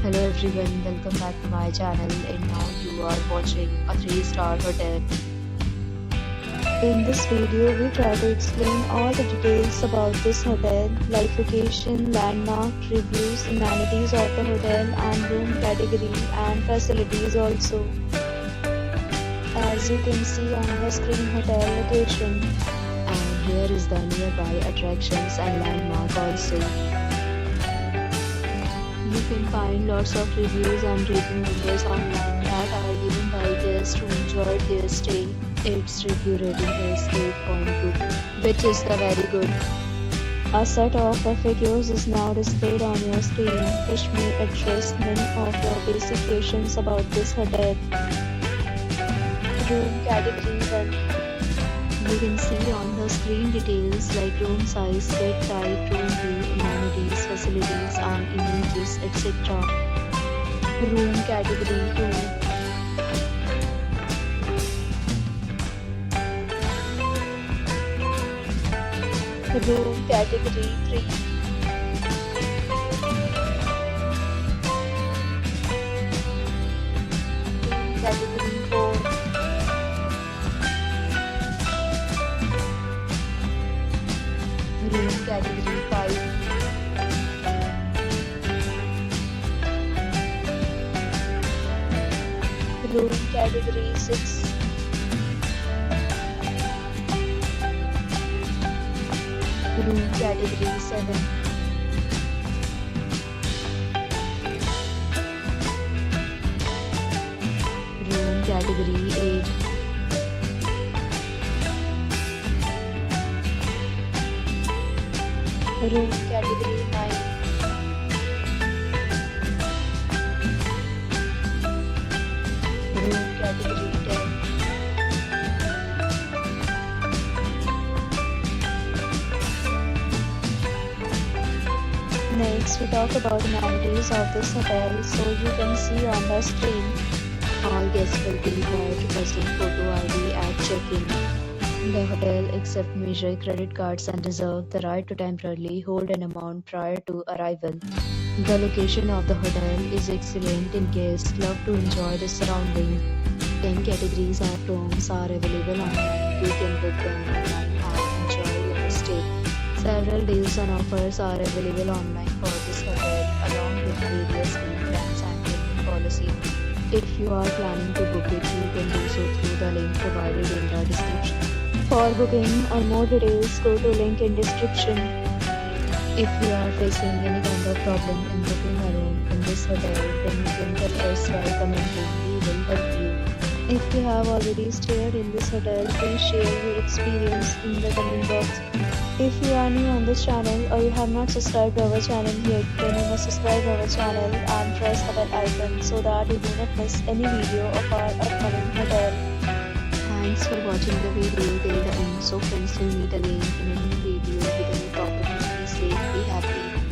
Hello everyone, welcome back to my channel and now you are watching a 3-star hotel. In this video, we try to explain all the details about this hotel, like location, landmark, reviews, amenities of the hotel and room category and facilities also. As you can see on the screen, hotel location. And here is the nearby attractions and landmark also. You can find lots of reviews and rating numbers online that are given by guests who enjoyed their stay. Its review rating is 8.2, which is the very good. A set of FAQs is now displayed on your screen, which may address many of your basic questions about this hotel. Room category 1. You can see on the screen details like room size, bed type, room view, amenities, facilities and images, etc. Room category 2. Room category 3. Room category 4. Room category 5. Room category 6. Room category 7. Room category 8. Room category 9. Room category 10. Next, we talk about amenities of this hotel, so you can see on the screen. All guests will be required to present photo ID at check-in. The hotel accepts major credit cards and reserves the right to temporarily hold an amount prior to arrival. The location of the hotel is excellent and guests love to enjoy the surroundings. 10 categories of rooms are available online. You can book them online and enjoy your stay. Several deals and offers are available online for this hotel along with various payment plans and payment policy. If you are planning to book it, you can do so through the link provided in the description. For booking or more details, go to link in description. If you are facing any kind of problem in booking a room in this hotel, then you can tell us by commenting. We will help you. If you have already stayed in this hotel, please share your experience in the comment box. If you are new on this channel or you have not subscribed to our channel yet, then you must subscribe to our channel and press the bell icon so that you do not miss any video of our upcoming hotel. Thanks for watching the video till the end. So friends, will meet again in a new video with a new property. Be safe, be happy.